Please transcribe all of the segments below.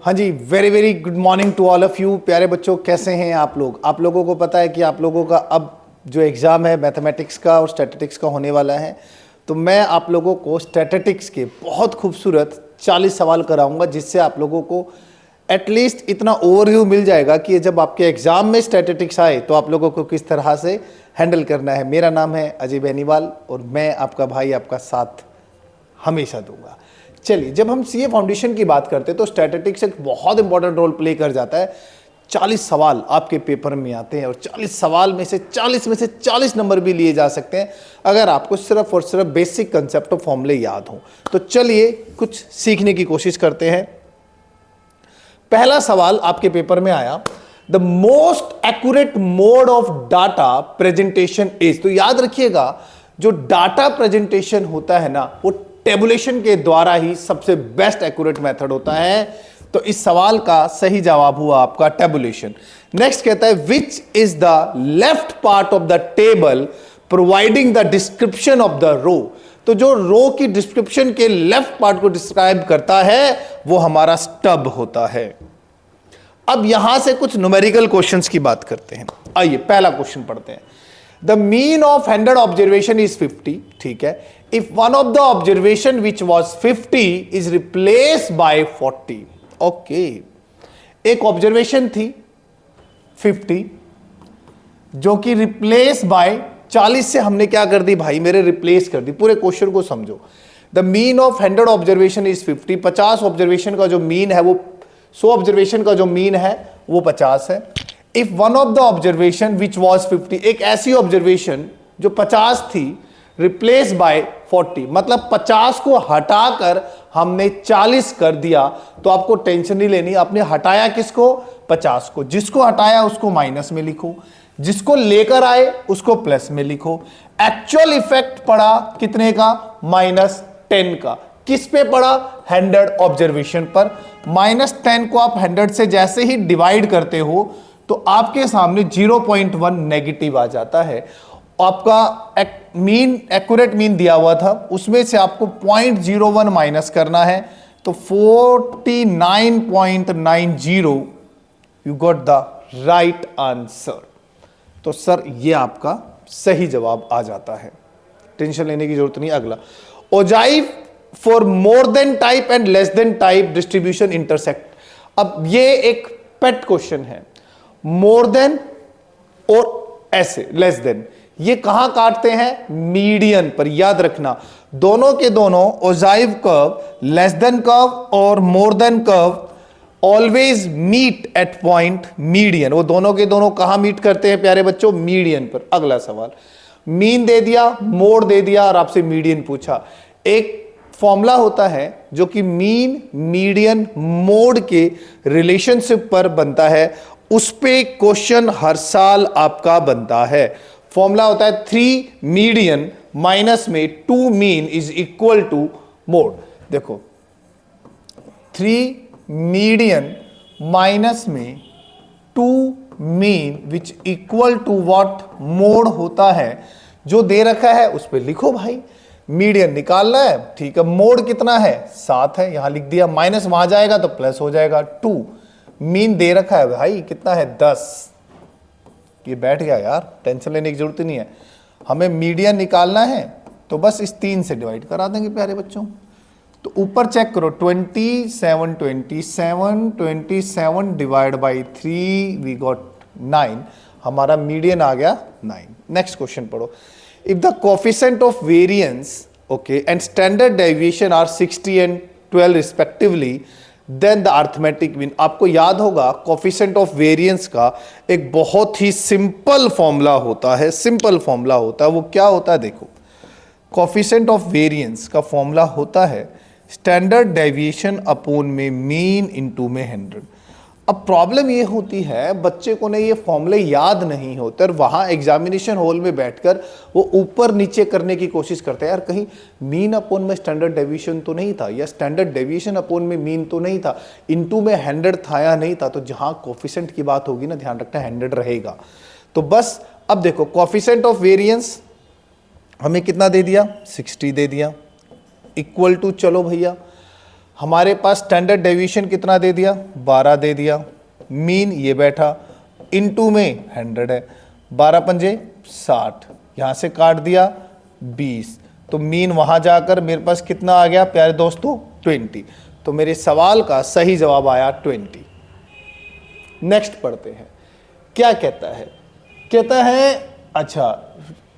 हाँ जी, very very good morning to all of you. प्यारे बच्चों, कैसे हैं आप लोग? आप लोगों को पता है कि आप लोगों का अब जो एग्ज़ाम है मैथमेटिक्स का और स्टैटिस्टिक्स का होने वाला है। तो मैं आप लोगों को स्टैटिस्टिक्स के बहुत खूबसूरत 40 सवाल कराऊंगा, जिससे आप लोगों को एटलीस्ट इतना ओवरव्यू मिल जाएगा कि जब आपके एग्ज़ाम में स्टैटिस्टिक्स आए तो आप लोगों को किस तरह से हैंडल करना है। मेरा नाम है अजय बेनीवाल और मैं आपका भाई आपका साथ हमेशा दूंगा। चलिए, जब हम सीए फाउंडेशन की बात करते हैं तो स्टैटिस्टिक्स एक बहुत इंपॉर्टेंट रोल प्ले कर जाता है। 40 सवाल आपके पेपर में आते हैं और 40 सवाल में से 40 नंबर भी लिए जा सकते हैं अगर आपको सिर्फ और सिर्फ बेसिक कंसेप्ट और फॉर्मूले याद हो। तो चलिए कुछ सीखने की कोशिश करते हैं। पहला सवाल आपके पेपर में आया, the most accurate mode of data presentation is. तो याद रखिएगा, जो डाटा प्रेजेंटेशन होता है ना, वो टेबुलेशन के द्वारा ही सबसे बेस्ट एक्यूरेट मेथड होता है। तो इस सवाल का सही जवाब हुआ आपका टेबुलेशन। नेक्स्ट कहता है, which is the left part of the table providing the description of the row. तो जो रो की डिस्क्रिप्शन के लेफ्ट पार्ट को डिस्क्राइब करता है वो हमारा स्टब होता है। अब यहां से कुछ न्यूमेरिकल क्वेश्चंस की बात करते हैं। आइए पहला क्वेश्चन पढ़ते हैं। The mean of 100 observation is 50। ठीक है, if one of the observation which was 50 is replace by 40। Okay, एक ऑब्जर्वेशन थी 50 जो कि रिप्लेस बाय 40 से हमने क्या कर दी भाई मेरे, रिप्लेस कर दी। पूरे क्वेश्चन को समझो। The mean of 100 observation is 50। 50 observation का जो मीन है वो 100 ऑब्जर्वेशन का जो मीन है वो 50 है। If one of the observation which was 50, एक ऐसी ऑब्जर्वेशन जो 50 थी, रिप्लेस बाय 40, मतलब 50 को हटाकर हमने 40 कर दिया। तो आपको टेंशन नहीं लेनी, आपने हटाया किसको? 50 को। जिसको हटाया उसको माइनस में लिखो, जिसको लेकर आए उसको प्लस में लिखो। एक्चुअल इफेक्ट पड़ा कितने का? -10 का। किस पे पड़ा? 100 ऑब्जर्वेशन पर। -10 को आप 100 से जैसे ही डिवाइड करते हो तो आपके सामने 0.1 नेगेटिव आ जाता है। आपका मीन, एक्यूरेट मीन दिया हुआ था, उसमें से आपको 0.01 माइनस करना है। तो 49.90 you got the right answer. तो सर ये आपका सही जवाब आ जाता है, टेंशन लेने की जरूरत नहीं। अगला, ogive for more than type and less than type distribution intersect. अब ये एक पेट क्वेश्चन है। मोर देन और ऐसे लेस देन, ये कहां काटते हैं? मीडियन पर। याद रखना, दोनों के दोनों ogive curve, less than curve और more than curve always meet at point median. वो दोनों के दोनों कहां मीट करते हैं प्यारे बच्चों? मीडियन पर। अगला सवाल, मीन दे दिया, मोड दे दिया और आपसे मीडियन पूछा। एक फॉर्मूला होता है जो कि मीन मीडियन मोड के रिलेशनशिप पर बनता है, उस पे क्वेश्चन हर साल आपका बनता है। फॉर्मूला होता है 3 मीडियन माइनस में 2 mean is equal to mode. देखो, 3 मीडियन माइनस में 2 mean which equal to what? Mode होता है। जो दे रखा है उस पर लिखो भाई, मीडियन निकालना है। ठीक है, मोड कितना है? 7 है, यहां लिख दिया। माइनस वहां जाएगा तो प्लस हो जाएगा 2। मीन दे रखा है भाई कितना है? 10। ये बैठ गया यार, टेंशन लेने की जरूरत नहीं है। हमें मीडियन निकालना है तो बस इस 3 से डिवाइड करा देंगे प्यारे बच्चों। तो ऊपर चेक करो, 27 डिवाइड बाई 3 वी गॉट 9। हमारा मीडियन आ गया 9। नेक्स्ट क्वेश्चन पढ़ो। If the coefficient of variance okay and standard deviation are 60 and 12 respectively, then the arithmetic mean. आपको याद होगा कोफिशिएंट ऑफ वेरिएंस का एक बहुत ही सिंपल फॉर्मूला होता है। सिंपल फॉर्मूला होता है, वो क्या होता है? देखो, कोफिशिएंट ऑफ वेरिएंस का फॉर्मूला होता है स्टैंडर्ड डेविएशन अपॉन में मीन इनटू में 100। अब प्रॉब्लम ये होती है बच्चे को ये फॉर्मूले याद नहीं होते और वहां एग्जामिनेशन हॉल में बैठकर वो ऊपर नीचे करने की कोशिश करते हैं। यार कहीं मीन अपॉन में स्टैंडर्ड डेविएशन तो नहीं था, या स्टैंडर्ड डेविएशन अपॉन में मीन तो नहीं था, इनटू में 100 था या नहीं था। तो जहां कोफिशिएंट की बात होगी ना, ध्यान रखना 100 रहेगा। तो बस अब देखो, कोफिशिएंट ऑफ वेरिएंस हमें कितना दे दिया? 60 दे दिया, इक्वल टू, चलो भैया हमारे पास स्टैंडर्ड डेविएशन कितना दे दिया, 12 दे दिया, मीन ये बैठा, इनटू में 100 है, 12 पंजे 60, यहां से काट दिया 20, तो मीन वहां जाकर मेरे पास कितना आ गया प्यारे दोस्तों, 20। तो मेरे सवाल का सही जवाब आया 20। नेक्स्ट पढ़ते हैं, क्या कहता है, कहता है अच्छा,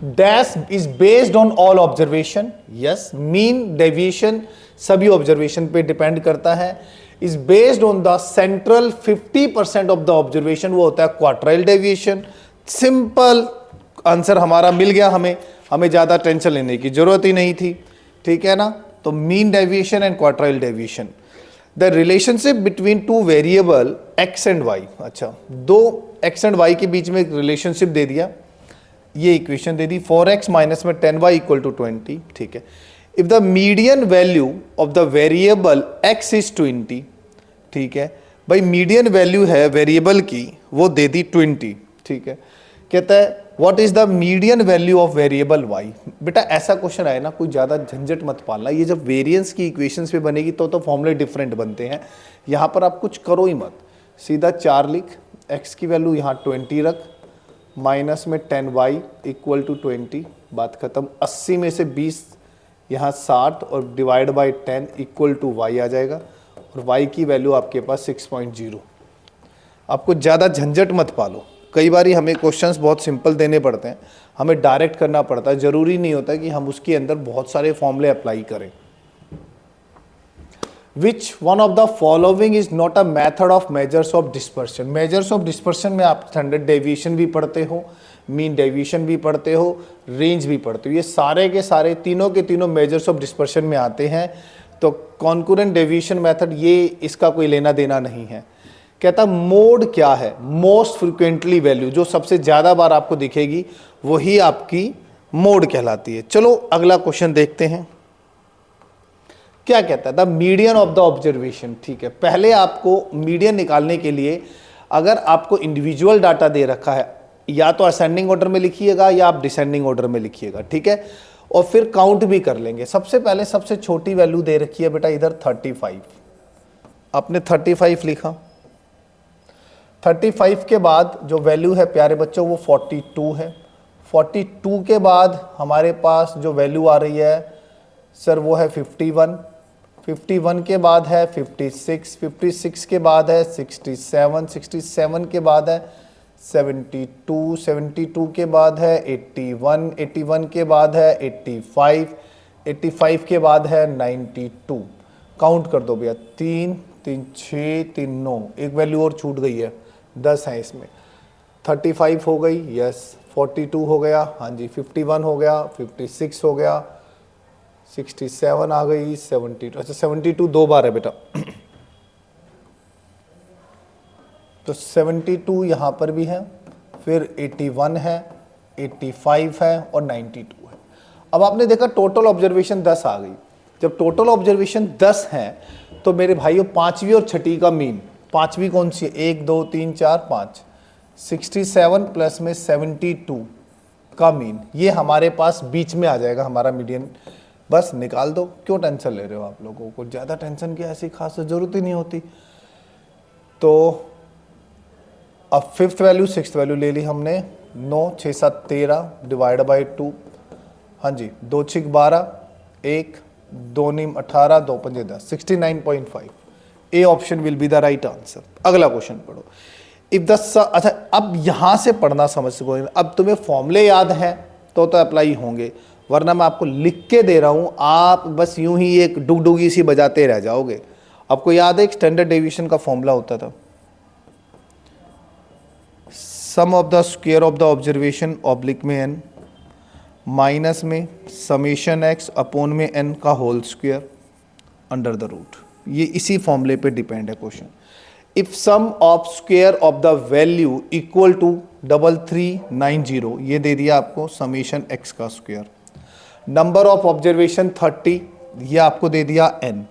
dash is based on all observation, yes, mean deviation सभी ऑब्जर्वेशन पे डिपेंड करता है, is based on the central 50% of the observation, वो होता है क्वार्टाइल डेविएशन। सिंपल आंसर हमारा मिल गया, हमें ज्यादा टेंशन लेने की जरूरत ही नहीं थी, ठीक है ना। तो mean deviation and quartile deviation, the relationship between two variable X and Y, अच्छा दो एक्स एंड वाई के बीच में एक रिलेशनशिप दे दिया, ये इक्वेशन दे दी, 4x माइनस में 10y इक्वल टू 20, ठीक है। If the median value of the variable x is 20, ठीक है भाई, मीडियन वैल्यू है वेरिएबल की वो दे दी 20, ठीक है। कहता है what is the median value of variable y। बेटा ऐसा क्वेश्चन आए ना, कोई ज़्यादा झंझट मत पालना, ये जब वेरिएंस की इक्वेशंस पे बनेगी तो फॉर्मूले डिफरेंट बनते हैं, यहाँ पर आप कुछ करो ही मत, सीधा 4 लिख, x की वैल्यू यहाँ 20 रख, माइनस में 10y इक्वल टू 20, बात खत्म। 80 में से 20 यहाँ 60 और divide by 10 equal to y आ जाएगा, और y की वैल्यू आपके पास 6.0। आपको ज़्यादा झंझट मत पालो, कई बार हमें क्वेश्चंस बहुत सिंपल देने पड़ते हैं, हमें डायरेक्ट करना पड़ता है, ज़रूरी नहीं होता कि हम उसके अंदर बहुत सारे फॉर्मूले अप्लाई करें। Which one of the following is not a method of measures of dispersion. Measures of dispersion में आप स्टैंडर्ड डेविएशन भी पढ़ते हो, मीन डेविएशन भी पढ़ते हो, रेंज भी पढ़ते हो, ये सारे के सारे तीनों के तीनों मेजर्स ऑफ डिस्पर्शन में आते हैं। तो कॉन्करेंट डेविएशन मेथड ये इसका कोई लेना देना नहीं है। कहता मोड क्या है, मोस्ट फ्रिक्वेंटली वैल्यू, जो सबसे ज्यादा बार आपको दिखेगी वही आपकी मोड कहलाती है। चलो अगला क्वेश्चन देखते हैं, क्या कहता है, the median of the observation, ठीक है। पहले आपको मीडियन निकालने के लिए अगर आपको इंडिविजुअल डाटा दे रखा है, या तो असेंडिंग ऑर्डर में लिखिएगा या आप डिसेंडिंग ऑर्डर में लिखिएगा, ठीक है, और फिर काउंट भी कर लेंगे। सबसे पहले सबसे छोटी वैल्यू दे रखी है बेटा इधर 35, आपने 35 लिखा, 35 के बाद जो वैल्यू है प्यारे बच्चों वो 42 है, 42 के बाद हमारे पास जो वैल्यू आ रही है सर वो है 51, 51 के बाद है 56, 56 के बाद है 67, 67 के बाद है 72, 72 के बाद है 81, 81 के बाद है 85, 85 के बाद है 92। काउंट कर दो भैया, 3 3 6 3 9, एक वैल्यू और छूट गई है, 10 है इसमें। 35 हो गई, यस, 42 हो गया, हाँ जी, 51 हो गया, 56 हो गया, 67 आ गई, 72, अच्छा 72 दो बार है बेटा, तो 72 यहाँ पर भी है, फिर 81 है, 85 है और 92 है। अब आपने देखा टोटल ऑब्जर्वेशन 10 आ गई। जब टोटल ऑब्जर्वेशन 10 है तो मेरे भाइयों पांचवी और छठी का मीन, पांचवी कौन सी है, 1 2 3 4 5, 67 प्लस में 72 का मीन, ये हमारे पास बीच में आ जाएगा हमारा मीडियन। बस निकाल दो, क्यों टेंशन ले रहे हो आप लोगों को, ज़्यादा टेंशन की ऐसी खास जरूरत ही नहीं होती। तो अब फिफ्थ वैल्यू सिक्स्थ वैल्यू ले ली हमने, 9 6 7 13 डिवाइड बाई 2, हाँ जी, 2 6 12, 1 2 9 18, 2 5 10, 69.5। A option will be the right answer. अगला क्वेश्चन पढ़ो, इफ द, अच्छा अब यहां से पढ़ना समझ सको, अब तुम्हें फॉर्मूले याद हैं तो अप्लाई होंगे, वरना मैं आपको लिख के दे रहा हूं, आप बस यूं ही एक डुगडुगी सी बजाते रह जाओगे। आपको याद है एक स्टैंडर्ड डेविएशन का फॉर्मूला होता था, sum of the square of the observation oblique में n, माइनस में समेशन x अपॉन में n का whole square under the root. ये इसी फॉर्मूले पे डिपेंड है question. If sum of square of the value equal to 3390, ये दे दिया आपको समेशन x का स्क्वायर। नंबर ऑफ ऑब्जर्वेशन 30, ये आपको दे दिया n,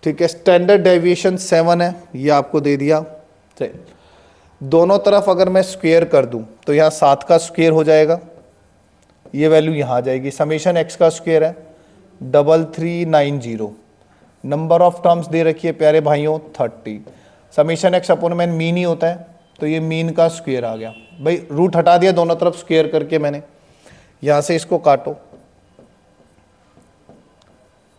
ठीक है। स्टैंडर्ड डेविएशन 7 है, ये आपको दे दिया। दोनों तरफ अगर मैं स्क्वायर कर दूं तो यहाँ 7 का स्क्वायर हो जाएगा, ये वैल्यू यहाँ आ जाएगी। समेशन x का स्क्वायर है 3390, नंबर ऑफ टर्म्स दे रखी है प्यारे भाइयों 30, समीशन एक्स अपॉन में मीन ही होता है, तो ये मीन का स्क्वायर आ गया। भाई रूट हटा दिया दोनों तरफ स्क्वायर करके मैंने, यहां से इसको काटो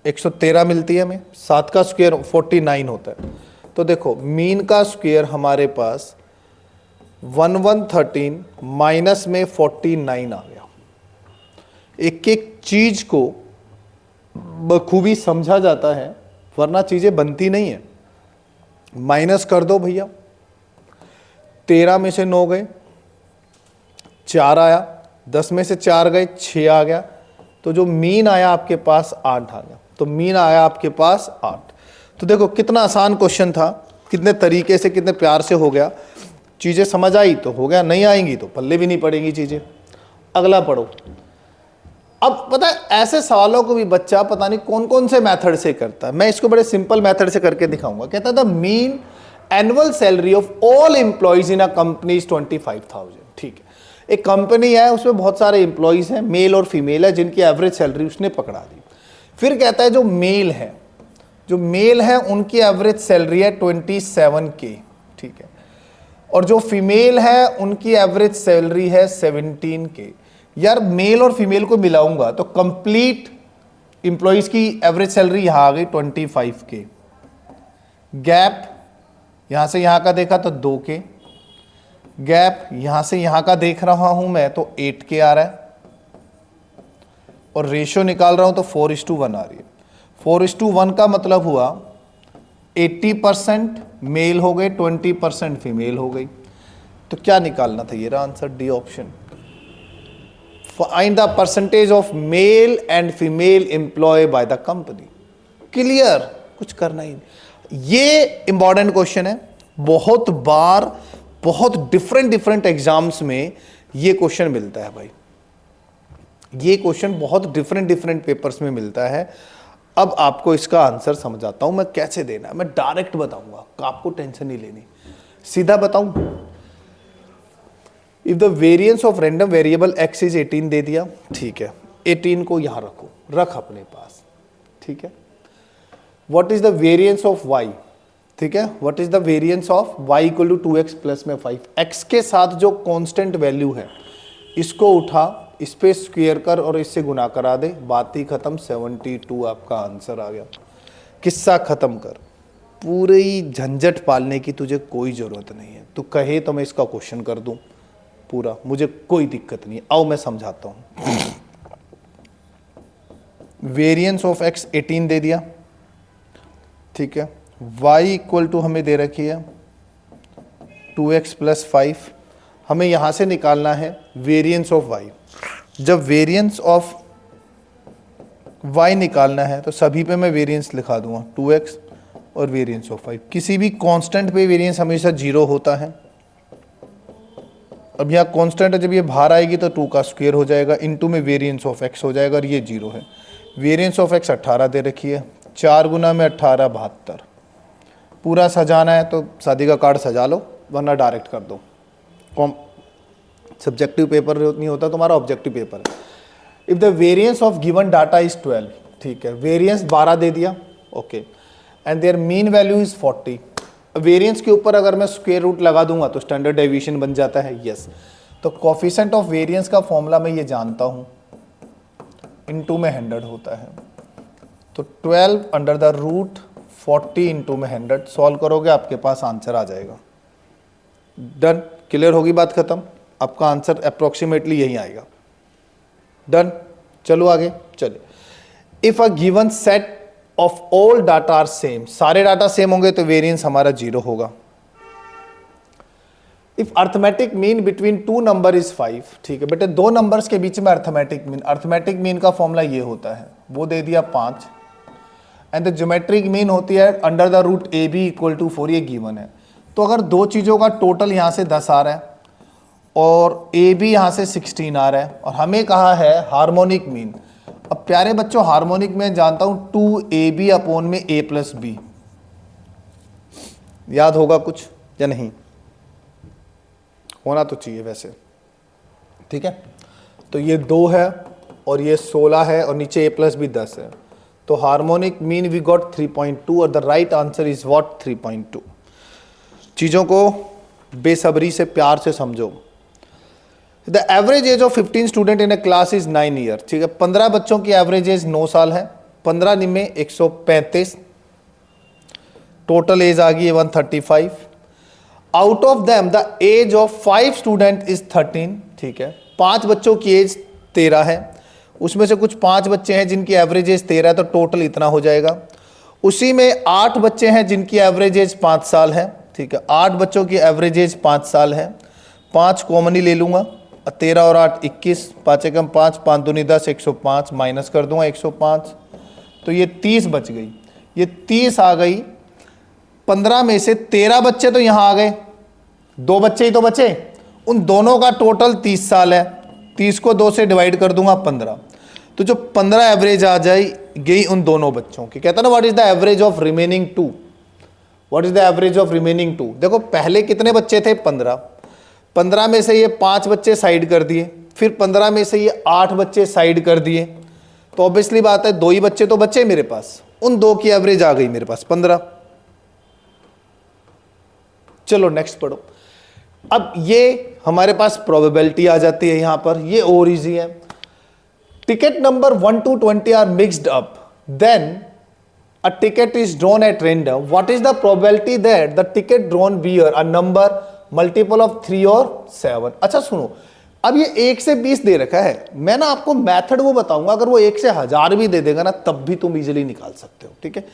113 मिलती है हमें, 7 का स्क्वायर 49 होता है। तो देखो मीन का स्क्वायर हमारे पास 1113 माइनस में 49 आ गया। एक एक चीज को बखूबी समझा जाता है वरना चीजें बनती नहीं है। माइनस कर दो भैया, 13 में से 9 गए, 4 आया, 10 में से 4 गए, 6 आ गया, तो जो मीन आया आपके पास 8 आ गया। तो मीन आया आपके पास 8। तो देखो कितना आसान क्वेश्चन था, कितने तरीके से कितने प्यार से हो गया। चीजें समझ आई तो हो गया, नहीं आएंगी तो पल्ले भी नहीं पड़ेंगी चीजें। अगला पढ़ो। अब पता है ऐसे सवालों को भी बच्चा पता नहीं कौन कौन से मेथड से करता है, मैं इसको बड़े सिंपल मेथड से करके दिखाऊंगा। कहता था mean annual salary of all employees in a company is 25,000। ठीक है, एक कंपनी है उसमें बहुत सारे एम्प्लॉइज हैं, मेल और फीमेल है, जिनकी एवरेज सैलरी उसने पकड़ा दी। फिर कहता है जो मेल है उनकी एवरेज सैलरी है 27K। ठीक है, और जो फीमेल है उनकी एवरेज सैलरी है 17K। यार मेल और फीमेल को मिलाऊंगा तो कंप्लीट इंप्लॉइज की एवरेज सैलरी यहां आ गई 25K। गैप यहां से यहां का देखा तो 2K, गैप यहां से यहां का देख रहा हूं मैं तो 8K आ रहा है, और रेशियो निकाल रहा हूं तो 4:1 आ रही है। 4:1 का मतलब हुआ 80% मेल हो गए, 20% फीमेल हो गई। तो क्या निकालना था, ये रहा answer, D option. Find the percentage of male and female employ by the company. Clear, कुछ करना ही नहीं। ये इंपॉर्टेंट क्वेश्चन है, बहुत बार बहुत डिफरेंट एग्जाम्स में ये क्वेश्चन मिलता है भाई। ये क्वेश्चन बहुत डिफरेंट पेपर्स में मिलता है। अब आपको इसका आंसर समझाता हूं मैं कैसे देना है। मैं डायरेक्ट बताऊंगा, आपको टेंशन नहीं लेनी, सीधा बताऊं। If the variance of random variable x is 18 दे दिया, ठीक है, 18 को यहां रखो, रख अपने पास। ठीक है, what is the variance of y, ठीक है, what is the variance of y equal to 2x plus में 5। x के साथ जो कांस्टेंट वैल्यू है इसको उठा, इस पे स्क्वायर कर और इससे गुना करा दे, बात ही खत्म। 72 आपका आंसर आ गया। किस्सा खत्म कर, पूरी झंझट पालने की तुझे कोई जरूरत नहीं है। तू कहे तो मैं इसका क्वेश्चन कर दूं पूरा, मुझे कोई दिक्कत नहीं। आओ मैं समझाता हूं। वेरिएंस ऑफ x 18 दे दिया, ठीक है, y इक्वल टू हमें दे रखी है 2x प्लस 5। हमें यहां से निकालना है वेरिएंस ऑफ y। जब वेरिएंस ऑफ y निकालना है तो सभी पे मैं वेरिएंस लिखा दूंगा 2x और वेरिएंस ऑफ 5। किसी भी कांस्टेंट पे वेरिएंस हमेशा 0 होता है। अब यहाँ कांस्टेंट है, जब ये बाहर आएगी तो 2 का स्क्वायर हो जाएगा, इनटू में वेरिएंस ऑफ x हो जाएगा, और ये 0 है। वेरिएंस ऑफ x 18 दे रखी है, 4 गुना में 18 72। पूरा सजाना है तो शादी का कार्ड सजा लो, वरना डायरेक्ट कर दो। सब्जेक्टिव पेपर नहीं होता तुम्हारा, ऑब्जेक्टिव पेपर है। If the variance of given data is 12, ठीक है, वेरिएंस 12 दे दिया, okay, and there mean value is 40। Variance के ऊपर अगर मैं स्क्वायर रूट लगा दूंगा तो स्टैंडर्ड डेविएशन बन जाता है, यस। तो कोफिशिएंट ऑफ वेरिएंस का फॉर्मूला मैं ये जानता हूं, इनटू में 100 होता है। तो 12 अंडर द रूट 40 इंटू में 100 सॉल्व करोगे आपके पास आंसर आ जाएगा। डन, क्लियर होगी बात खत्म। आपका आंसर अप्रोक्सीमेटली यही आएगा। डन, चलो आगे चले। If a given set of all data are same, सारे डाटा सेम होंगे तो वेरिएंस हमारा 0 होगा। If arithmetic mean between 2 number is 5, ठीक है बेटे, 2 नंबर्स के बीच में अर्थमेटिक मीन का फॉर्मूला ये होता है, वो दे दिया 5, एंड द ज्योमेट्रिक मीन होती है under the root AB equal to 4, ये गिवन है। तो अगर दो चीज़ों का टोटल यहाँ से 10 आ रहा है और AB यहाँ से 16 आ रहा है, और हमें कहा है हार्मोनिक मीन। अब प्यारे बच्चों हार्मोनिक में जानता हूँ 2AB अपॉन में A प्लस B, याद होगा कुछ या नहीं? होना तो चाहिए वैसे, ठीक है। तो ये 2 है और ये 16 है और नीचे A प्लस B 10 है। तो हार्मोनिक मीन वी गॉट 3.2 और the right answer is what 3.2। चीज़ों को बेसब्री से प्यार से समझो। The average age of 15 student in A class is 9 year. ठीक है, 15 बच्चों की एवरेज एज 9 साल है। 15 निम्मे 135, टोटल एज आ गई 135। Out of them the age of 5 student is 13। ठीक है, 5 बच्चों की एज 13 है, उसमें से कुछ 5 बच्चे हैं जिनकी एवरेज एज 13 है, तो टोटल इतना हो जाएगा। उसी में 8 बच्चे हैं जिनकी एवरेज एज 5 साल है। ठीक है, 8 बच्चों की एवरेज एज 5 साल है। 5 कॉमन ही ले लूंगा, 13 और 8 21, 5 एकम 5, 5 दूनी 10, 105 माइनस कर दूंगा 105, तो ये 30 बच गई। ये 30 आ गई। 15 में से 13 बच्चे तो यहां आ गए, 2 बच्चे ही तो बचे, उन दोनों का टोटल 30 साल है। 30 को 2 से डिवाइड कर दूंगा 15, तो जो 15 एवरेज आ जाए गई उन दोनों बच्चों की। कहता ना what is the average of remaining 2, what is the average of remaining 2। देखो पहले कितने बच्चे थे 15, 15 में से ये 5 बच्चे साइड कर दिए, फिर 15 में से ये 8 बच्चे साइड कर दिए, तो ऑब्वियसली बात है 2 ही बच्चे तो बचे मेरे पास, उन 2 की एवरेज आ गई मेरे पास 15। चलो नेक्स्ट पढ़ो। अब ये हमारे पास प्रोबेबिलिटी आ जाती है यहां पर, ये और इजी है। Ticket number 1 to 20 are mixed up, then a ticket is drawn at random, what is the probability that the ticket drawn bear a number multiple of 3 और 7। अच्छा सुनो, अब ये 1 से 20 दे रखा है, मैं ना आपको मेथड वो बताऊंगा, अगर वो 1 से 1000 भी दे देगा ना तब भी तुम इजीली निकाल सकते हो। ठीक है,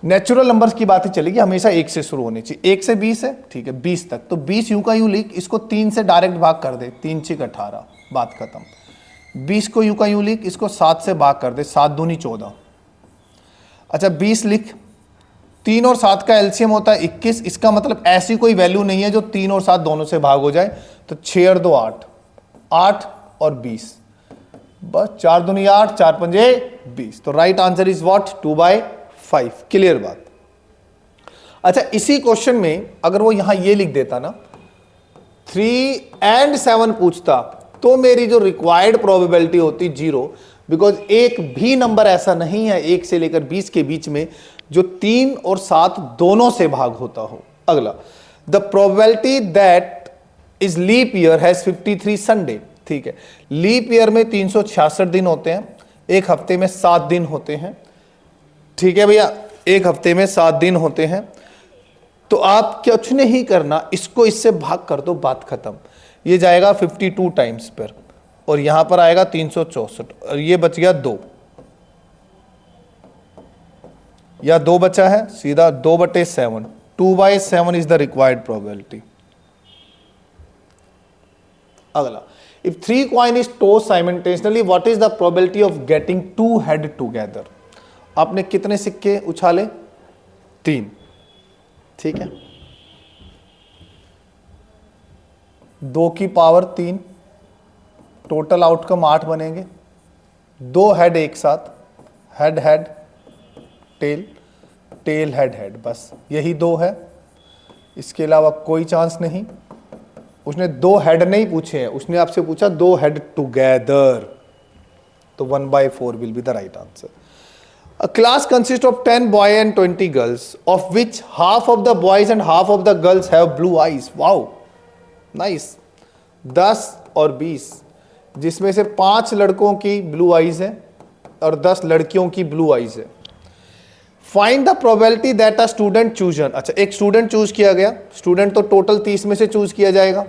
नेचुरल नंबर्स की बात ही चलेगी, हमेशा 1 से शुरू होनी चाहिए। 1 से 20 है, ठीक है 20 तक, तो 20 यूं का यूं लिख, इसको 3 से डायरेक्ट भाग कर दे, 3 6 18, बात खत्म। 20 को यूं का यूं लिख, इसको 7 से भाग कर दे, 7 दूनी 14। अच्छा 20 लिख, 3 और 7 का एलसीएम होता है 21, इसका मतलब ऐसी कोई वैल्यू नहीं है जो 3 और 7 दोनों से भाग हो जाए, तो 6 और 2 8, 8 और 20, बस 4 दूनी 8, 4 पंजे 20, तो right answer is what 2/5। Clear बात। अच्छा इसी क्वेश्चन में अगर वो यहां ये लिख देता ना 3 and 7 पूछता, तो मेरी जो रिक्वायर्ड प्रोबेबिलिटी होती 0, बिकॉज एक भी नंबर ऐसा नहीं है 1 से लेकर 20 के बीच में जो 3 और 7 दोनों से भाग होता हो। अगला, the probability that is leap year has 53 Sunday. ठीक है, लीप ईयर में 366 दिन होते हैं, एक हफ्ते में 7 दिन होते हैं। ठीक है भैया, एक हफ्ते में 7 दिन होते हैं, तो आप कुछ नहीं करना, इसको इससे भाग कर दो, बात खत्म। ये जाएगा 52 टाइम्स पर, और यहां पर आएगा 364, और ये बच गया 2, या 2 बचा है, सीधा 2/7, 2/7 इज द रिक्वायर्ड प्रोबेबिलिटी। अगला, if 3 coin is toss simultaneously, what is the probability of getting 2 head together. आपने कितने सिक्के उछाले? 3। ठीक है, 2 की पावर 3, टोटल आउटकम 8 बनेंगे। 2 हेड एक साथ, head head tail, tail head head, बस यही 2 है, इसके अलावा कोई चांस नहीं। उसने 2 हेड नहीं पूछे हैं, उसने आपसे पूछा 2 हेड टुगेदर, तो 1/4 will be the right answer. A class consists of 10 boys and 20 girls, of which half of the boys and half of the girls have blue eyes. Wow, nice. 10 और 20, जिसमें से 5 लड़कों की ब्लू आईज है और 10 लड़कियों की ब्लू आईज है। Find the probability that a student chosen. अच्छा, एक स्टूडेंट चूज किया गया, स्टूडेंट तो टोटल 30 में से चूज किया जाएगा।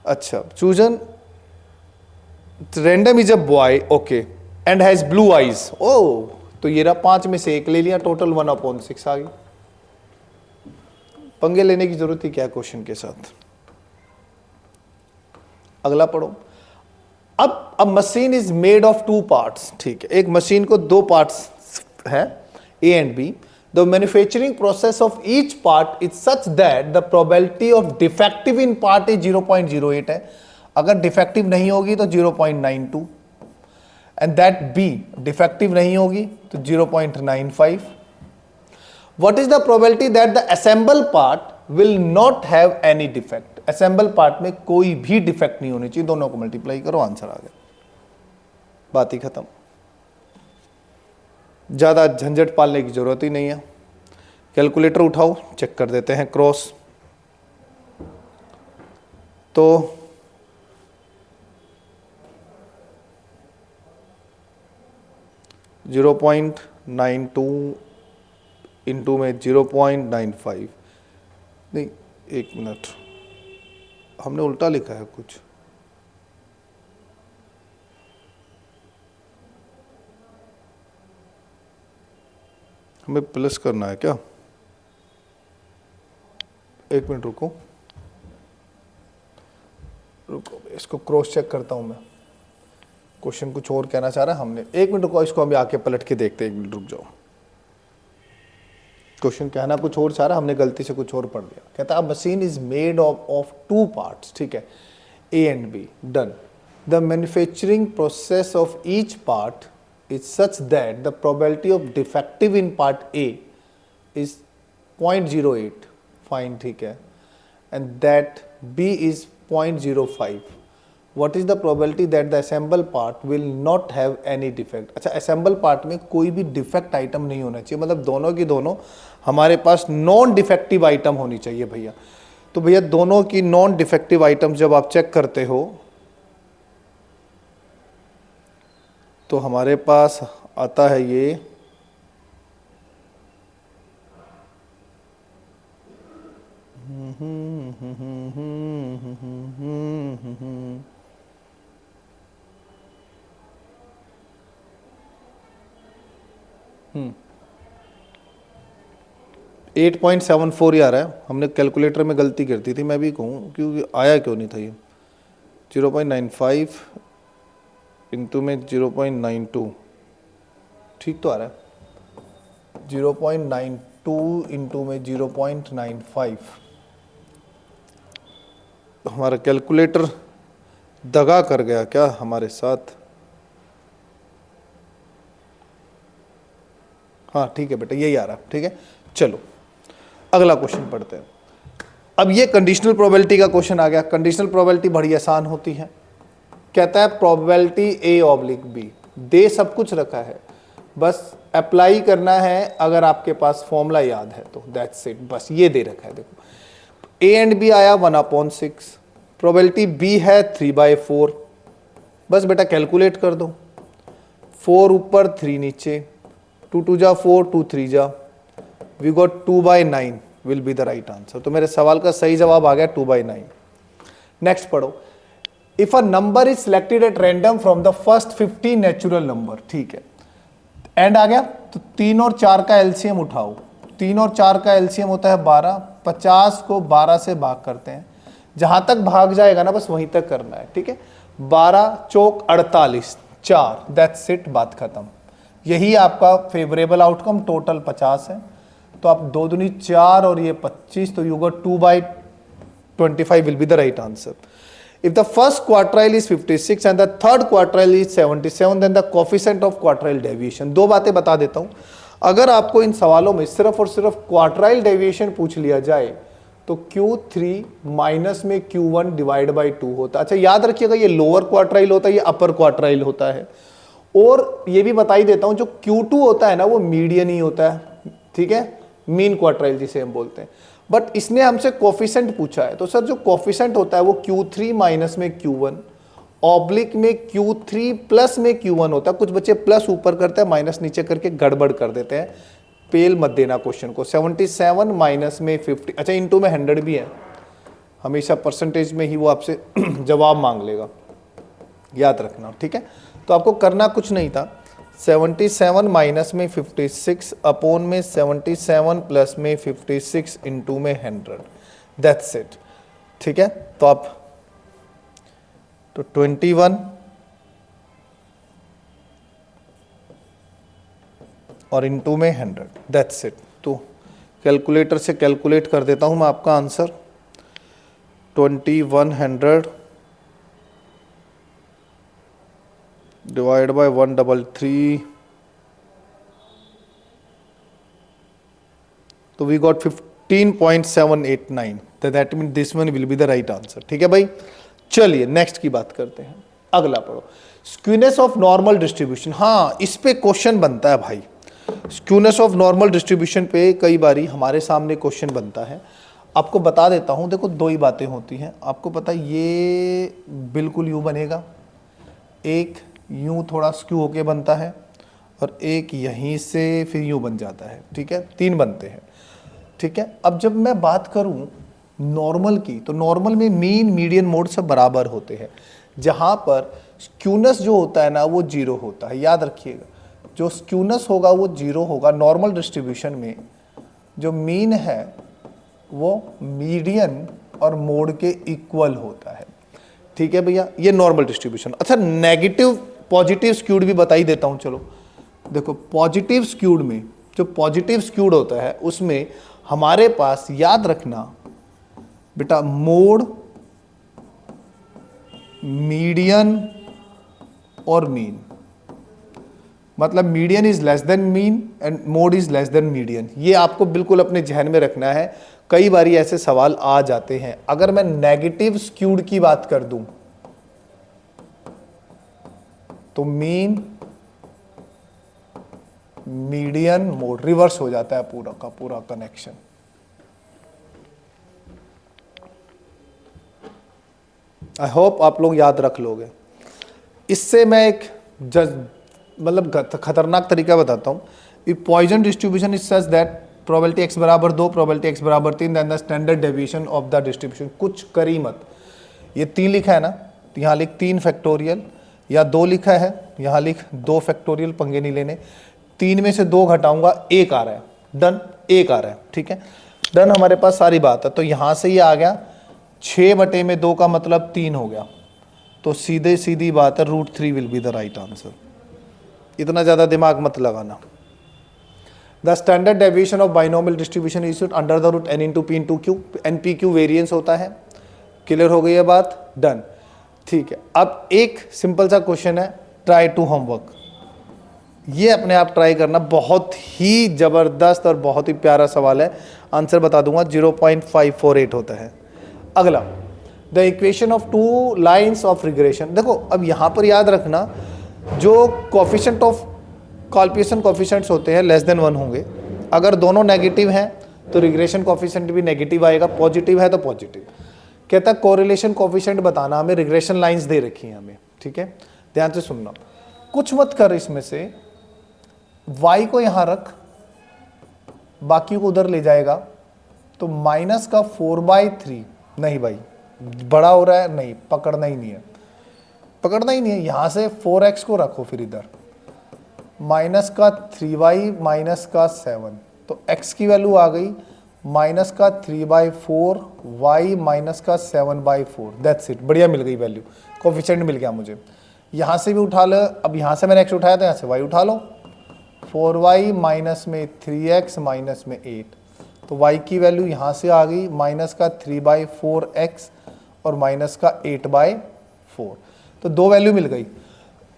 अच्छा, chosen random is a boy, okay, and has blue eyes. ओ, तो ये रहा 5 में से 1 ले लिया, टोटल 1/6 आ गई। पंगे लेने की जरूरत ही क्या है क्वेश्चन के साथ। अगला पढ़ो। अब a machine is made of 2 parts. ठीक है, एक मशीन को 2 पार्ट्स है, A and B. The manufacturing process of each part is such that the probability of defective in part is 0.08 है। अगर डिफेक्टिव नहीं होगी तो 0.92, एंड दैट बी डिफेक्टिव नहीं होगी तो 0.95। What is the probability that the assemble part will not have any defect. Assemble part में कोई भी डिफेक्ट नहीं होनी चाहिए, दोनों को मल्टीप्लाई करो, आंसर आ गया, बात ही खत्म। ज़्यादा झंझट पालने की ज़रूरत ही नहीं है। कैलकुलेटर उठाओ, चेक कर देते हैं क्रॉस। तो .92 इंटू में 0.95, नहीं 1 मिनट, हमने उल्टा लिखा है कुछ। हमें प्लस करना है क्या? 1 मिनट रुको, इसको क्रॉस चेक करता हूं मैं। क्वेश्चन कुछ और कहना चाह रहा है हमने। 1 मिनट रुको, इसको हम आके पलट के देखते हैं। 1 मिनट रुक जाओ। क्वेश्चन कहना कुछ और चाह रहा, हमने गलती से कुछ और पढ़ लिया। कहता है machine is made of 2 parts, ठीक है, A and B, done. The manufacturing process of each part is such that the probability of defective in part A is 0.08, fine, ठीक है, and that B is 0.05. What is the probability that the assembled part will not have any defect? अच्छा, assembled part में कोई भी defect item नहीं होना चाहिए, मतलब दोनों की दोनों हमारे पास नॉन डिफेक्टिव आइटम होनी चाहिए भैया। तो भैया दोनों की नॉन डिफेक्टिव आइटम जब आप चेक करते हो तो हमारे पास आता है ये हम्म 8.74 ही आ रहा है। हमने कैलकुलेटर में गलती कर दी थी, मैं भी कहूँ क्योंकि आया क्यों नहीं था ये। 0.95 इंटू में 0.92, ठीक तो आ रहा है। 0.92 इंटू में 0.95। हमारा कैलकुलेटर दगा कर गया क्या हमारे साथ? हाँ ठीक है बेटा, यही आ रहा है, ठीक है। चलो अगला क्वेश्चन पढ़ते हैं। अब ये कंडीशनल प्रोबेबिलिटी का क्वेश्चन आ गया। कंडीशनल प्रोबेबिलिटी बड़ी आसान होती है। कहता है प्रोबेबिलिटी ए ऑब्लिक बी, दे सब कुछ रखा है, बस अप्लाई करना है अगर आपके पास फॉर्मूला याद है तो, दैट्स इट। बस ये दे रखा है, देखो ए एंड बी आया 1/6, प्रोबेबिलिटी बी है 3/4। बस बेटा कैलकुलेट कर दो, 4 ऊपर 3 नीचे, 2 2 जा 4, 2 3 जा, we got 2/9 will be the right answer. तो मेरे सवाल का सही जवाब आ गया 2/9। नेक्स्ट पढ़ो। If a number is selected at random from the first 50 natural number, ठीक है, एंड आ गया, तो 3 और 4 का एलसीएम उठाओ। 3 और 4 का एलसीएम होता है 12, 50 को 12 से भाग करते हैं, जहां तक भाग जाएगा ना बस वहीं तक करना है, ठीक है। 12 चौक 48, 4, दैट्स इट, बात खत्म। यही आपका फेवरेबल आउटकम, टोटल 50 है, तो आप 2 दूनी 4 और ये 25, तो you got 2/25 will be the right answer. If the first quartile is 56 and the third quartile is 77, then the coefficient of quartile deviation। दो बातें बता देता हूं, अगर आपको इन सवालों में सिर्फ और सिर्फ क्वार्टाइल डेविएशन पूछ लिया जाए तो Q3 माइनस में Q1 डिवाइड बाई 2 होता है। अच्छा याद रखिएगा, ये लोअर क्वार्टाइल होता है, ये अपर क्वार्टाइल होता है। और ये भी बता ही देता हूं, जो Q2 होता है ना वो मीडियन ही होता है, ठीक है, मीन क्वार्टाइल जिसे हम बोलते हैं। बट इसने हमसे कोफिशेंट पूछा है, तो सर जो कोफिशेंट होता है वो Q3 माइनस में Q1 ऑब्लिक में Q3 प्लस में Q1 होता है। कुछ बच्चे प्लस ऊपर करते हैं, माइनस नीचे करके गड़बड़ कर देते हैं, पेल मत देना क्वेश्चन को। 77 माइनस में 50, अच्छा इंटू में 100 भी है, हमेशा परसेंटेज में ही वो आपसे जवाब मांग लेगा, याद रखना, ठीक है। तो आपको करना कुछ नहीं था, 77 माइनस में 56 अपॉन में 77 प्लस में 56 इंटू में 100, दैट्स इट, ठीक है। तो आप तो 21 और इंटू में 100, दैट्स इट। तो कैलकुलेटर से कैलकुलेट कर देता हूं मैं आपका आंसर, 2100 डिवाइड बाय 133, तो we got 15.789, that mean this one will be the right answer, ठीक है भाई। चलिए नेक्स्ट की बात करते हैं, अगला पढ़ो। स्क्यूनेस ऑफ नॉर्मल डिस्ट्रीब्यूशन, हाँ इस पे क्वेश्चन बनता है भाई। स्क्यूनेस ऑफ नॉर्मल डिस्ट्रीब्यूशन पे कई बारी हमारे सामने क्वेश्चन बनता है। आपको बता देता हूँ, देखो दो ही बातें होती हैं। आपको पता है ये बिल्कुल यूँ बनेगा, एक यूँ थोड़ा स्क्यू होके बनता है, और एक यहीं से फिर यूँ बन जाता है। ठीक है, तीन बनते हैं। ठीक है, अब जब मैं बात करूँ नॉर्मल की, तो नॉर्मल में मीन, मीडियन, मोड सब बराबर होते हैं, जहाँ पर स्क्यूनेस जो होता है ना वो जीरो होता है। याद रखिएगा, जो स्क्यूनेस होगा वो जीरो होगा। नॉर्मल डिस्ट्रीब्यूशन में जो मीन है वो मीडियन और मोड के इक्वल होता है। ठीक है भैया, ये नॉर्मल डिस्ट्रीब्यूशन। अच्छा, नेगेटिव पॉजिटिव स्क्यूड भी बता ही देता हूँ। चलो देखो, पॉजिटिव स्क्यूड में, जो पॉजिटिव स्क्यूड होता है उसमें हमारे पास, याद रखना बेटा, मोड, मीडियन और मीन, मतलब median is less than mean and mode is less than median. ये आपको बिल्कुल अपने जहन में रखना है। कई बारी ऐसे सवाल आ जाते हैं। अगर मैं नेगेटिव स्क्यूड की बात कर दूं तो मीन, मीडियन, मोड रिवर्स हो जाता है पूरा का पूरा कनेक्शन। आई होप आप लोग याद रख लोगे। इससे मैं एक मतलब खतरनाक तरीका बताता हूँ। If Poisson distribution is such that probability x बराबर 2, प्रोबेबिलिटी x बराबर 3, then the standard deviation of the distribution, कुछ करी मत। ये 3 लिखा है ना, तो यहाँ लिख 3 फैक्टोरियल, या 2 लिखा है यहाँ लिख 2 फैक्टोरियल, पंगे नहीं लेने। 3 में से 2 घटाऊंगा, 1 आ रहा है, डन, 1 आ रहा है। ठीक है, डन, हमारे पास सारी बात है। तो यहाँ से ये आ गया 6/2 का मतलब 3 हो गया। तो सीधे सीधी बात है, √3 will be the right answer. इतना ज़्यादा दिमाग मत लगाना। The standard deviation of binomial distribution is under the root n into p into q. NPQ variance होता है। क्लियर हो गई है बात, डन। ठीक है, अब एक सिंपल सा क्वेश्चन है, ट्राई टू होमवर्क। ये अपने आप ट्राई करना, बहुत ही जबरदस्त और बहुत ही प्यारा सवाल है। आंसर बता दूंगा, 0.548 होता है। अगला, the equation of 2 lines of regression. देखो अब यहां पर याद रखना, जो कोफिशिएंट ऑफ कॉल्पिएशन कोफिशिएंट्स होते हैं लेस देन 1 होंगे। अगर दोनों नेगेटिव हैं तो रिग्रेशन कोफिशिएंट भी नेगेटिव आएगा, पॉजिटिव है तो पॉजिटिव। कहता है कोरिलेशन कोफिशिएंट बताना, हमें रिग्रेशन लाइंस दे रखी हैं हमें। ठीक है, ध्यान से सुनना, कुछ मत कर इसमें से, y को यहां रख, बाकी को उधर ले जाएगा, तो माइनस का 4/3, नहीं भाई बड़ा हो रहा है, नहीं पकड़ना ही नहीं है, पकड़ना ही नहीं है। यहां से 4x को रखो, फिर इधर माइनस का 3y माइनस का 7, तो x की वैल्यू आ गई माइनस का 3/4, y माइनस का 7/4। दैट्स इट, बढ़िया मिल गई वैल्यू, कोफिशिएंट मिल गया मुझे। यहाँ से भी उठा लो, अब यहाँ से मैंने x उठाया था, यहाँ से y उठा लो। 4y माइनस में 3x माइनस में 8, तो y की वैल्यू यहाँ से आ गई माइनस का 3/4x और माइनस का 8/4। तो 2 वैल्यू मिल गई,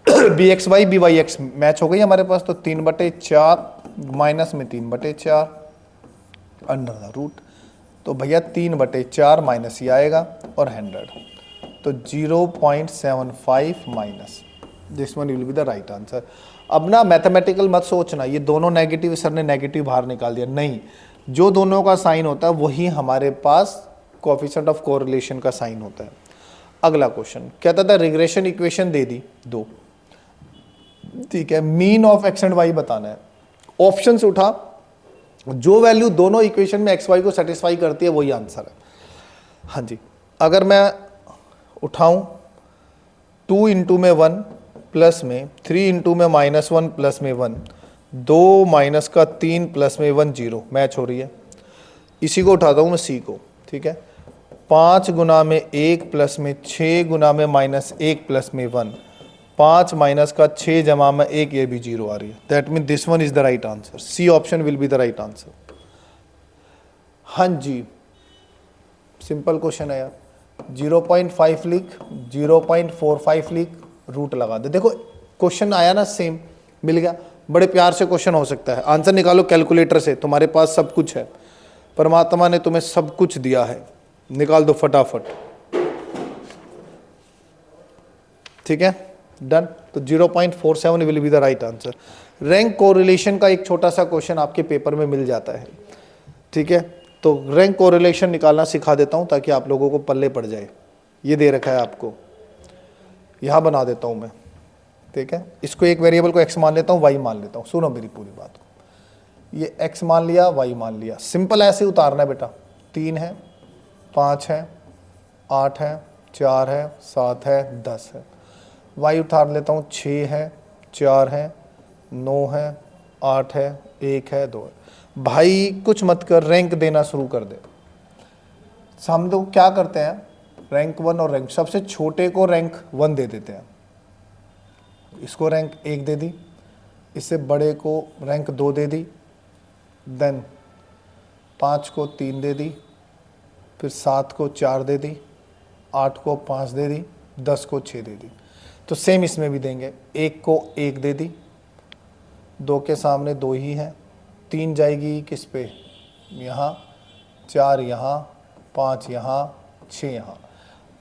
bxy byx मैच हो गई हमारे पास। तो 3/4 माइनस में 3/4 अंडर द रूट, तो भैया 3/4 माइनस ही आएगा और 100, तो 0.75 minus, this one will be the right answer. अब ना मैथमेटिकल मत सोचना, ये दोनों नेगेटिव, सर ने नेगेटिव बाहर निकाल दिया, नहीं, जो दोनों का साइन होता है वही हमारे पास कोएफिशिएंट ऑफ कोरिलेशन का साइन होता है। अगला क्वेश्चन कहता था रिग्रेशन इक्वेशन दे दी 2, ठीक है, mean of x and y बताना है। ऑप्शन से उठा, जो वैल्यू दोनों इक्वेशन में x y को सेटिस्फाई करती है वही आंसर है। हाँ जी, अगर मैं उठाऊं 2 इंटू में 1 प्लस में 3 इंटू में -1 प्लस में 1, 2 माइनस का 3 प्लस में 1 0, मैच हो रही है। इसी को उठाता हूँ मैं सी को, ठीक है, 5 गुना में 1 प्लस में 6 गुना में -1 प्लस में 1, 5 माइनस का 6 जमा में 1, ये भी 0 आ रही है। That mean this one is the right answer, C option will be the right answer. हाँ जी, सिंपल क्वेश्चन है यार। 0.5 लिख, 0.45 लिख, रूट लगा दे। देखो क्वेश्चन आया ना, सेम मिल गया। बड़े प्यार से क्वेश्चन हो सकता है, आंसर निकालो कैलकुलेटर से, तुम्हारे पास सब कुछ है, परमात्मा ने तुम्हें सब कुछ दिया है, निकाल दो फटाफट, ठीक है, डन। तो 0.47 will be the right answer. Rank correlation का एक छोटा सा क्वेश्चन आपके पेपर में मिल जाता है, ठीक है। तो रैंक कोरिलेशन निकालना सिखा देता हूँ ताकि आप लोगों को पल्ले पड़ जाए। ये दे रखा है आपको, यहाँ बना देता हूँ मैं, ठीक है। इसको एक वेरिएबल को x मान लेता हूँ, y मान लेता हूँ। सुनो मेरी पूरी बात को, ये x मान लिया, y मान लिया, सिंपल ऐसे उतारना है बेटा। 3 है, 5 है, 8 है, 4 है, 7 है, 10 है। y उतार लेता हूँ, 6 है, 4 है, 9 है, 8 है, 1 है, 2 है। भाई कुछ मत कर, रैंक देना शुरू कर दे। हम लोग क्या करते हैं, रैंक 1 और रैंक, सबसे छोटे को रैंक 1 दे देते हैं, इसको रैंक 1 दे दी, इससे बड़े को रैंक 2 दे दी, देन 5 को 3 दे दी, फिर 7 को 4 दे दी, 8 को 5 दे दी, 10 को 6 दे दी। तो सेम इसमें भी देंगे, 1 को 1 दे दी, 2 के सामने 2 ही है, 3 जाएगी किस पे, यहाँ, 4 यहाँ, 5 यहाँ, 6 यहाँ।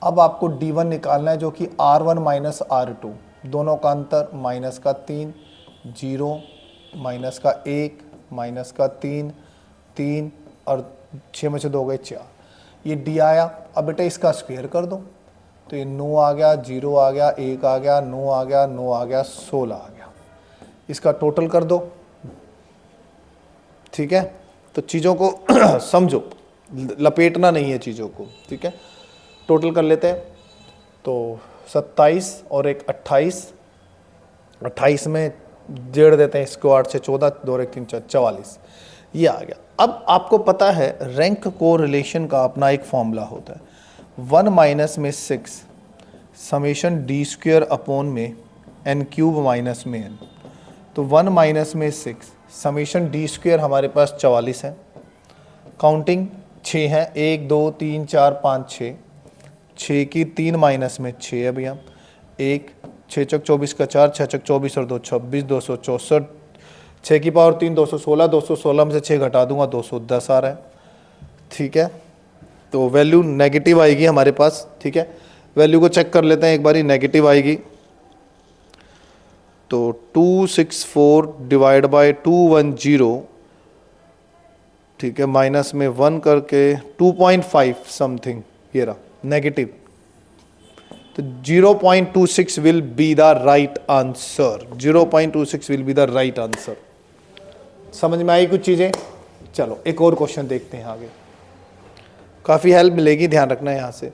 अब आपको D1 निकालना है जो कि R1 माइनस R2, दोनों का अंतर माइनस का 3, 0 माइनस का 1 माइनस का 3, 3 और 6 में से 2 गए 4, ये D आया। अब बेटा इसका स्क्वायर कर दो, तो ये 9 आ गया, 0 आ गया, 1 आ गया, 9 आ गया, 9 आ गया, 16 आ गया। इसका टोटल कर दो, ठीक है। तो चीज़ों को समझो, लपेटना नहीं है चीज़ों को, ठीक है। टोटल कर लेते हैं, तो 27 और एक 28, 28 में जोड़ देते हैं इसको, 8 से 14, 2 और 1 3 4, 44, ये आ गया। अब आपको पता है रैंक को रिलेशन का अपना एक फॉर्मूला होता है, 1 माइनस में 6 समेशन डी स्क्वेयर अपॉन में n क्यूब माइनस में n। तो 1 माइनस में 6 समेशन डी स्क्वेयर हमारे पास 44 है, काउंटिंग 6 है, 1 2 3 4 5 6, 6 की 3 माइनस में 6 है भैया, 1 6 चौक 24 का 4, 6 चौक 24 और 2 26, 264, 6 की पावर 3 216, 216 में से 6 घटा दूंगा 210 आ रहा है, ठीक है। तो वैल्यू नेगेटिव आएगी हमारे पास, ठीक है। वैल्यू को चेक कर लेते हैं एक बारी, नेगेटिव आएगी तो 264 डिवाइड बाय 210, ठीक है, माइनस में 1 करके 2.5 समथिंग, ये रहा नेगेटिव। तो 0.26 will be the right answer, 0.26 will be the right answer. समझ में आई कुछ चीजें? चलो एक और क्वेश्चन देखते हैं आगे, काफी हेल्प मिलेगी, ध्यान रखना यहाँ से।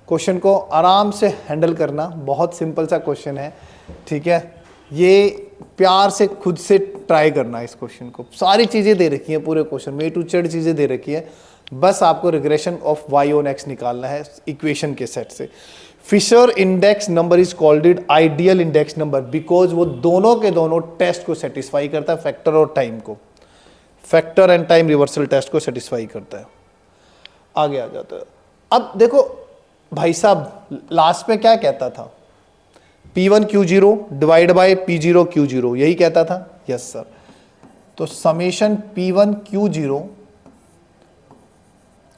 क्वेश्चन को आराम से हैंडल करना, बहुत सिंपल सा क्वेश्चन है, ठीक है। ये प्यार से खुद से ट्राई करना इस क्वेश्चन को, सारी चीजें दे रखी हैं पूरे क्वेश्चन में, A to Z चीजें दे रखी है, बस आपको regression of y on x निकालना है इक्वेशन के सेट से। Fisher index number is called it ideal index number because वो दोनों के दोनों टेस्ट को सेटिस्फाई करता है, फैक्टर और टाइम को, factor and time reversal test को सेटिस्फाई करता है। आगे आ जाता है। अब देखो भाई साहब, लास्ट में क्या कहता था, P1 Q0 divide by P0 Q0, यही कहता था, यस सर। तो समेशन P1 Q0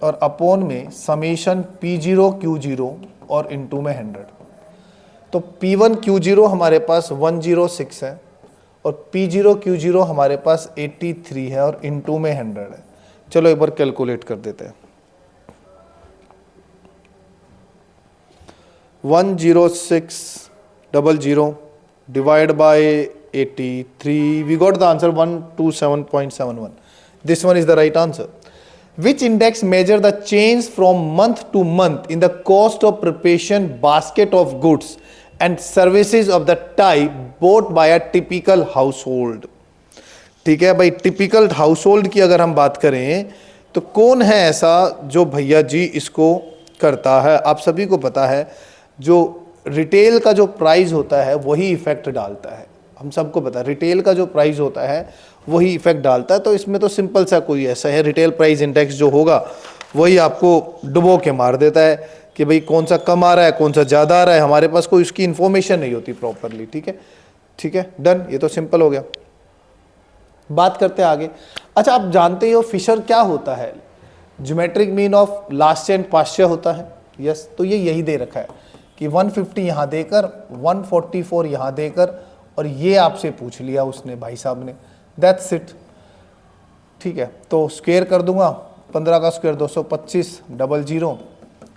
और अपोन में समेशन P0 Q0 और इनटू में 100। तो P1 Q0 हमारे पास 106 है और P0 Q0 हमारे पास 83 है और इनटू में 100 है। चलो एक बार कैलकुलेट कर देते हैं। 10600 divided by 83, we got the answer 127.71. This one is the right answer. Which index measure the change from month to month in the cost of preparation basket of goods and services of the type bought by a typical household? ठीक है भाई, typical household की अगर हम बात करें तो कौन है ऐसा जो भैया जी इसको करता है? आप सभी को पता है जो रिटेल का जो प्राइस होता है वही इफेक्ट डालता है, हम सबको पता है रिटेल का जो प्राइस होता है वही इफेक्ट डालता है। तो इसमें तो सिंपल सा कोई ऐसा है, रिटेल प्राइस इंडेक्स जो होगा वही आपको डुबो के मार देता है कि भाई कौन सा कम आ रहा है कौन सा ज़्यादा आ रहा है, हमारे पास कोई उसकी इन्फॉर्मेशन नहीं होती प्रॉपरली, ठीक है, ठीक है, डन, ये तो सिंपल हो गया। बात करते हैं आगे। अच्छा, आप जानते ही हो फिशर क्या होता है? Geometric mean of last and past year होता है, यस। तो ये यही दे रखा है कि 150 यहाँ देकर 144 यहाँ देकर और ये आपसे पूछ लिया उसने भाई साहब ने, दैट्स इट। ठीक है, तो स्क्वायर कर दूंगा, 15 का square 225, double zero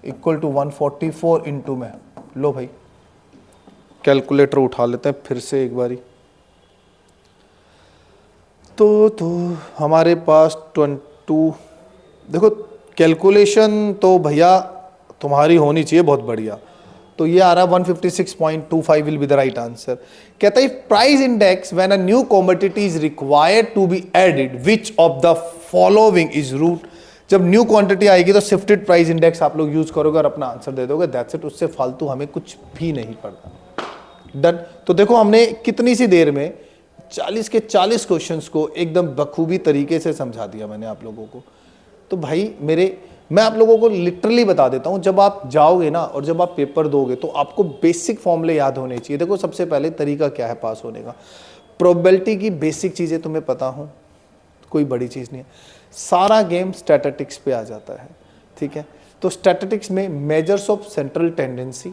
equal to 144 into में, लो भाई कैलकुलेटर उठा लेते हैं फिर से एक बारी। तो हमारे पास 22, देखो कैलकुलेशन तो भैया तुम्हारी होनी चाहिए बहुत बढ़िया। तो ये आ रहा है 156.25 will be the right answer. कहता है price index when a new commodity is required to be added which of the following is root. जब न्यू क्वांटिटी आएगी तो शिफ्टेड प्राइस इंडेक्स आप लोग यूज करोगे और अपना आंसर दे दोगे, दैट्स इट। उससे फालतू हमें कुछ भी नहीं पड़ता। डन। तो देखो हमने कितनी सी देर में 40 के 40 क्वेश्चंस को एकदम बखूबी तरीके से समझा दिया मैंने आप लोगों को। तो भाई मैं आप लोगों को लिटरली बता देता हूं, जब आप जाओगे ना और जब आप पेपर दोगे तो आपको बेसिक फॉर्मूले याद होने चाहिए। देखो सबसे पहले तरीका क्या है पास होने का, प्रोबेबिलिटी की बेसिक चीजें तुम्हें पता हो, कोई बड़ी चीज नहीं है। सारा गेम स्टैटिस्टिक्स पे आ जाता है, ठीक है। तो स्टैटिस्टिक्स में measures of central tendency,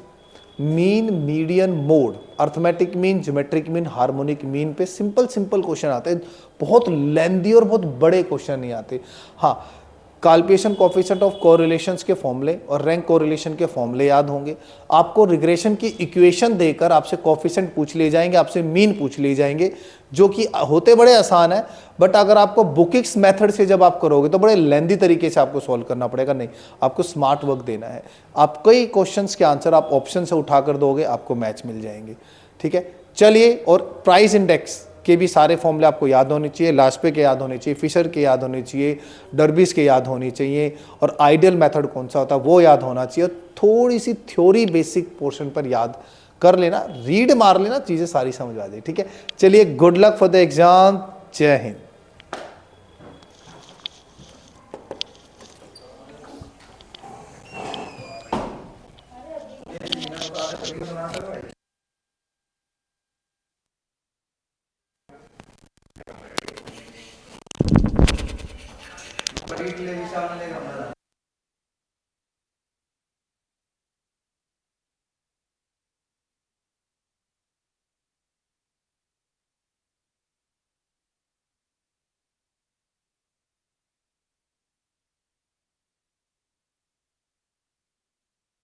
mean, median, mode, arithmetic mean, geometric mean, harmonic mean पे सिंपल क्वेश्चन आते हैं। बहुत लेंदी और बहुत बड़े क्वेश्चन नहीं आते। हाँ, काल्पेशन कोफिशिएंट ऑफ कोरिलेशंस के फॉर्मूले और रैंक कोरिलेशन के फॉर्मूले याद होंगे। आपको रिग्रेशन की इक्वेशन देकर आपसे कोफिशिएंट पूछ लिए जाएंगे, आपसे मीन पूछ लिए जाएंगे, जो कि होते बड़े आसान है, बट अगर आपको बुकिक्स मेथड से जब आप करोगे तो बड़े लेंदी तरीके से आपको सॉल्व करना पड़ेगा। नहीं, आपको स्मार्ट वर्क देना है। आप कई क्वेश्चंस के आंसर आप ऑप्शन से उठा कर दोगे, आपको मैच मिल जाएंगे, ठीक है। चलिए, और प्राइस इंडेक्स के भी सारे फॉर्मूले आपको याद होने चाहिए, लास्पे के याद होने चाहिए, फिशर के याद होने चाहिए, डर्बीस के याद होने चाहिए, और आइडियल मेथड कौन सा होता है वो याद होना चाहिए। थोड़ी सी थ्योरी बेसिक पोर्शन पर याद कर लेना, रीड मार लेना, चीजें सारी समझ आ जाए, ठीक है। चलिए, good luck for the exam. जय हिंद।